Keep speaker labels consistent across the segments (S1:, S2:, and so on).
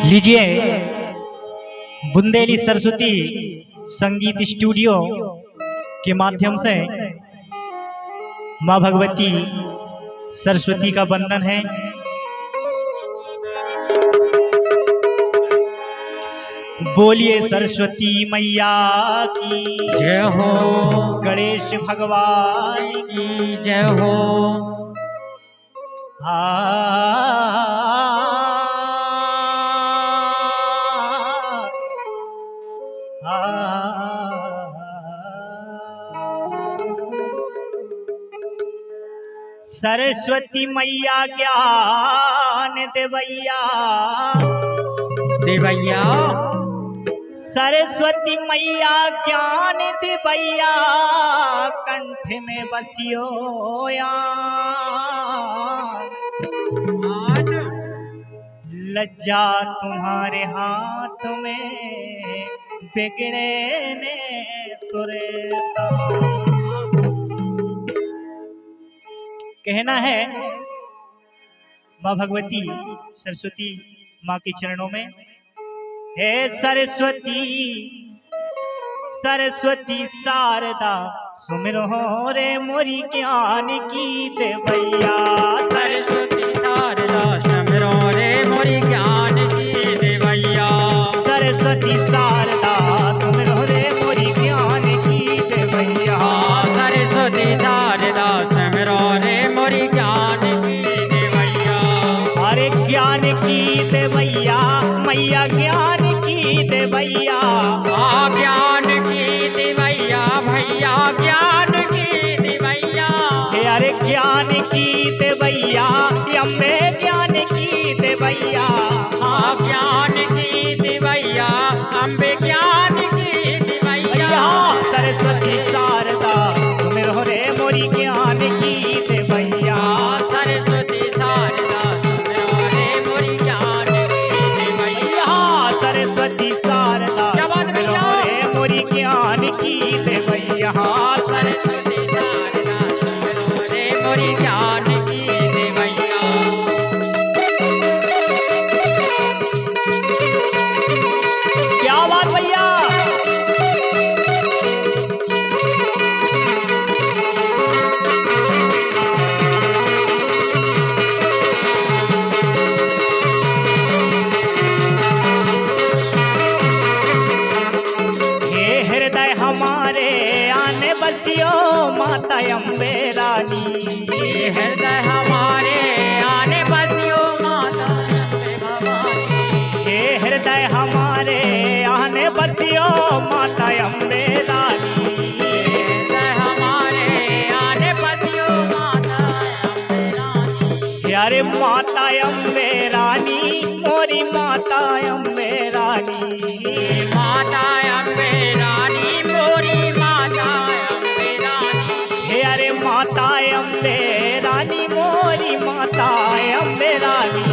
S1: लीजिए बुंदेली सरस्वती संगीत स्टूडियो के माध्यम से माँ भगवती सरस्वती का वंदन है। बोलिए सरस्वती मैया की
S2: जय हो,
S1: गणेश भगवान
S2: की जय हो।
S1: सरस्वती मैया ज्ञान देवैया
S2: देवैया,
S1: सरस्वती मैया ज्ञान देवैया कंठ में बसियो लज्जा तुम्हारे हाथ में बिगड़े ने सुरेता। कहना है माँ भगवती सरस्वती माँ के चरणों में, हे सरस्वती सरस्वती शारदा सुमिरो रे मोरी ज्ञान की देवैया।
S2: सरस्वती शारदा सुमिरो रे मोरी ज्ञान की देवैया।
S1: सरस्वती शारदा सुमिरो रे मोरी ज्ञान की देवैया।
S2: सरस्वती शारदा सुमिरो रे मोरी ज्ञान की देवैया।
S1: अरे ज्ञान की देवैया मैया ज्ञान की देवैया।
S2: ज्ञान की देवैया भैया ज्ञान की देवैया।
S1: अरे ज्ञान की देवैया अम्बे ज्ञान की देवैया।
S2: ज्ञान की देवैया अम्बे ज्ञान की देवैया।
S1: सरस्वती शारदा सुमिरो रे मोरी ज्ञान की देवैया।
S2: सरस्वती शारदा सुमिरो रे मोरी ज्ञान की देवैया।
S1: सरस्वती शारदा सुमिरो रे मोरी ज्ञान की देवैया।
S2: सरस्वती शारदा सुमिरो रे मोरी ज्ञान की देवैया।
S1: क्या बात भैया। हे हृदय हमारे आने बसियो माता अम्बे रानी।
S2: हृदय हमारे आने बसियो माता अम्बे भवानी।
S1: हे हृदय हमारे आने बसियो माता अम्बे रानी।
S2: हृदय हमारे आने बसियो माता अम्बे रानी।
S1: अरे माता अम्बे रानी मोरी माता अम्बे रानी।
S2: माता अम्बे रानी मोरी माता अम्बे रानी।
S1: हे अरे माता अम्बे रानी मोरी माता अम्बे रानी।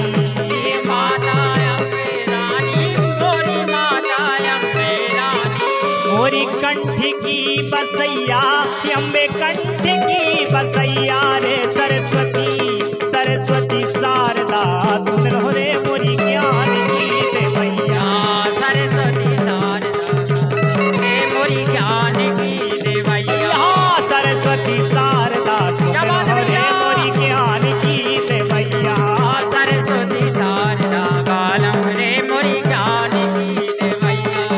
S2: माता अम्बे रानी मोरी माता अम्बे रानी।
S1: मोरी कंठ की बसैया अम्बे कंठ की बसैया रे सरस्वती सरस्वती शारदा सुमिरो रे मोरी ज्ञान की देवैया।
S2: सरस्वती शारदा रे मोरी ज्ञान की देवैया।
S1: सरस्वती शारदा सुमिरो रे मोरी ज्ञान की देवैया।
S2: सरस्वती शारदा गालम रे मोरी ज्ञान की देवैया।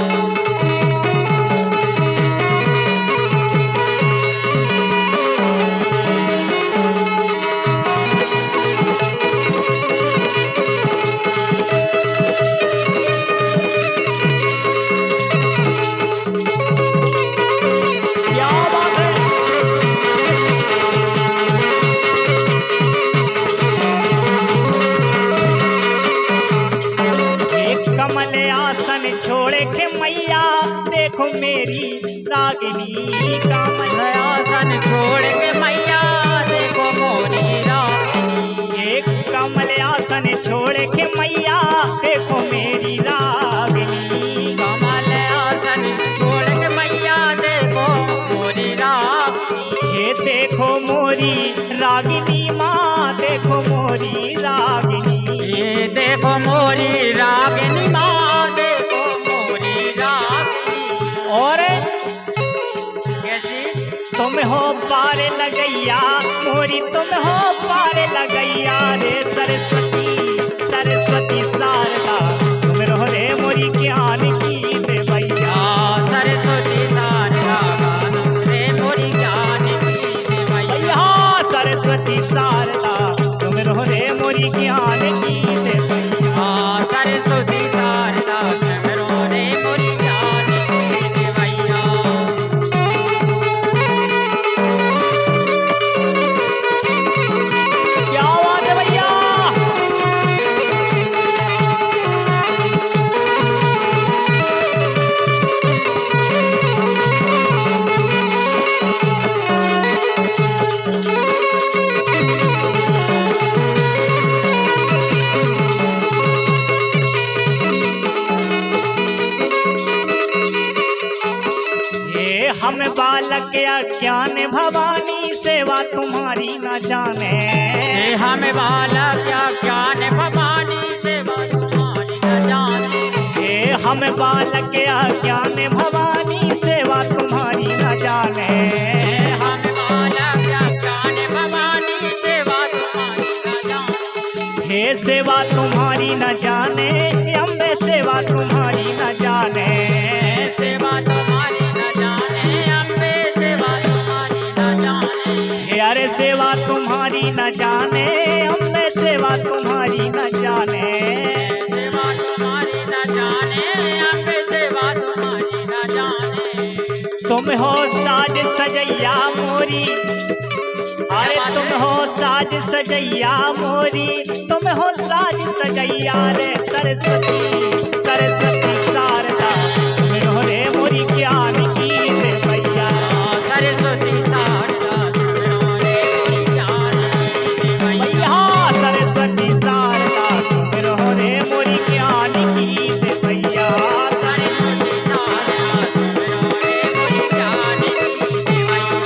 S1: क्या बात है। एक कमल आसन छोड़े के मैया देखो मेरी रागिनी। कमल
S2: आसन छोड़ के मैया देखो मोरी रागिनी।
S1: एक कमल आसन छोड़ के मैया देखो मेरी रागिनी।
S2: कमल आसन छोड़ के मैया देखो मोरी रागिनी।
S1: ये देखो मोरी रागिनी माँ देखो मोरी रागिनी।
S2: ये देखो मोरी रागिनी
S1: पार लगैया मोरी तुम हो पार लगैया रे सरस्वती सरस्वती शारदा सुमिरो रे मोरी ज्ञान की देवैया
S2: सरस्वती शारदा रे मोरी ज्ञान की देवैया
S1: सरस्वती शारदा सुमिरो रे मोरी ज्ञान की देवैया
S2: सरस्वती शारदा सुमिरो रे मोरी ज्ञान की देवैया।
S1: क्या बात है भैया। हम बालक अज्ञान भवानी सेवा तुम्हारी न जाने
S2: हम बालक ज्ञान भवानी सेवा तुम्हारी न जाने
S1: हम बालक अज्ञान भवानी सेवा तुम्हारी न जाने
S2: हम बालक ज्ञान भवानी सेवा तुम्हारी न जाने
S1: हे सेवा तुम्हारी न जाने अम्बे सेवा तुम्हारी न जाने
S2: सेवा तुम्हारी न जाने अम्बे सेवा तुम्हारी न जाने
S1: हे अरे सेवा तुम्हारी न जाने अम्बे सेवा तुम्हारी न जाने
S2: सेवा तुम्हारी न जाने अम्बे सेवा तुम्हारी न जाने
S1: तुम हो साज सजैया मोरी अरे तुम हो साज सजैया मोरी तुम हो साज सजैया रे सरस्वती सरस्वती शारदा सुमिरो रे मोरी ज्ञान की देवैया
S2: सरस्वती शारदा सुमिरो रे मोरी ज्ञान की देवैया
S1: सरस्वती शारदा सुमिरो रे मोरी ज्ञान की देवैया
S2: सरस्वती शारदा सुमिरो रे मोरी ज्ञान की देवैया।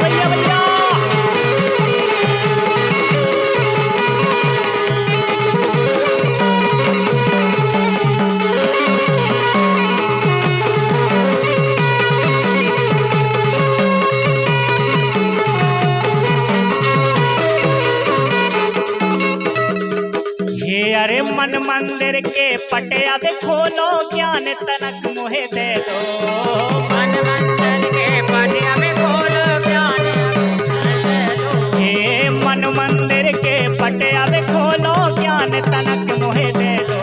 S1: सही है भैया। हे अरे मन मंदिर के पटे अब खोलो ज्ञान तनक मोहे दे दो
S2: मन मंदिर के पटे हमें खोलो ज्ञान दे दो
S1: हे मन मंदिर के पटे अब खोलो ज्ञान तनक मोहे दे दो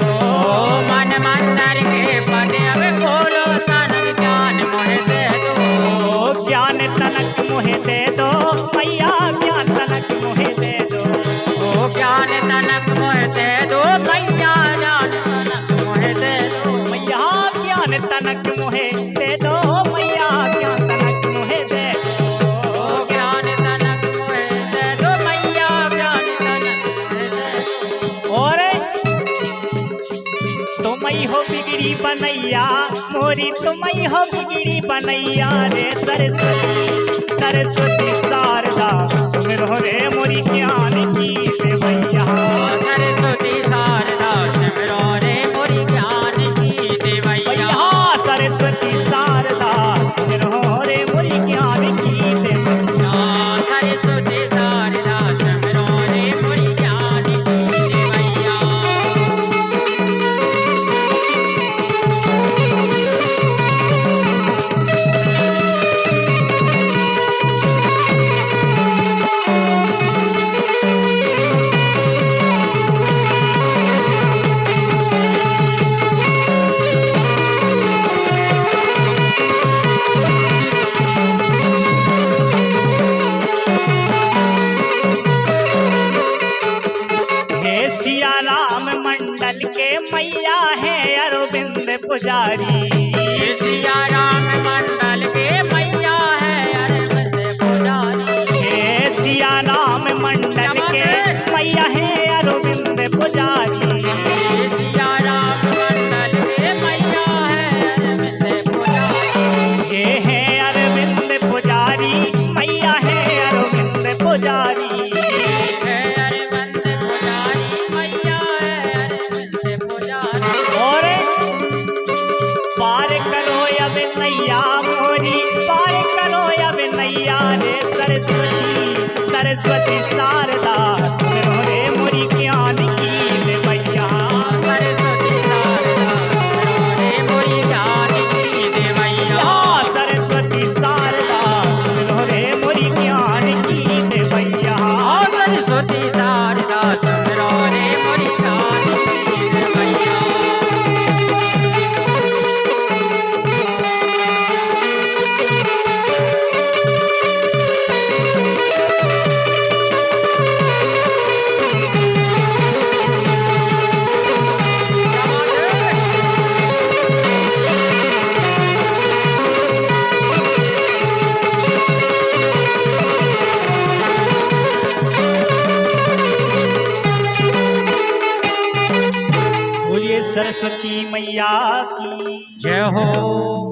S2: मन मंदिर के पटे हमें खोलो तनक ज्ञान मोहे दे दो
S1: ज्ञान तनक मोहे दे दो मैया ज्ञान तनक मोहे दे दो
S2: ज्ञान तनक मोहे दे दो मैया ज्ञान तनक मोहे दे दो
S1: मैया ज्ञान तनक मोहे दे दो मैया ज्ञान तनक मोहे दे दो
S2: ज्ञान तनक मोहे दे दो मैया ज्ञान तनक मोहे दे दो।
S1: और तुमई हो बिगड़ी बनैया मोरी तुमई हो बिगड़ी बनैया रे सरस्वती सरस्वती शारदा सुमिरो रे मोरी ज्ञान की देवैया
S2: सरस्वती शारदा सुमिरो रे मोरी ज्ञान की देवैया
S1: सरस्वती शारदा सुमिरो रे मोरी ज्ञान की देवैया
S2: सरस्वती शारदा सुमिरो रे मोरी ज्ञान की देवैया।
S1: मंडल के मैया है अरविंद पुजारी
S2: सिया राम मंडल के मैया है अरविंद पुजारी
S1: हे सिया राम मंडल के मैया है अरविंद पुजारी
S2: सिया राम मंडल के मैया है अरविंद पुजारी
S1: हे है अरविंद पुजारी मैया है अरविंद पुजारी पार करो अब नैया मोरी, पार करो अब नैया रे सरस्वती, सरस्वती शारदा सुनो रे मोरी ज्ञान की देवैया।
S2: सरस्वती शारदा सुनो रे मोरी ज्ञान की देवैया।
S1: सरस्वती शारदा सुनो रे मोरी ज्ञान की देवैया।
S2: सरस्वती शारदा सुनो रे मोरी ज्ञान की देवैया।
S1: बोलिए सरस्वती मैया की
S2: जय हो।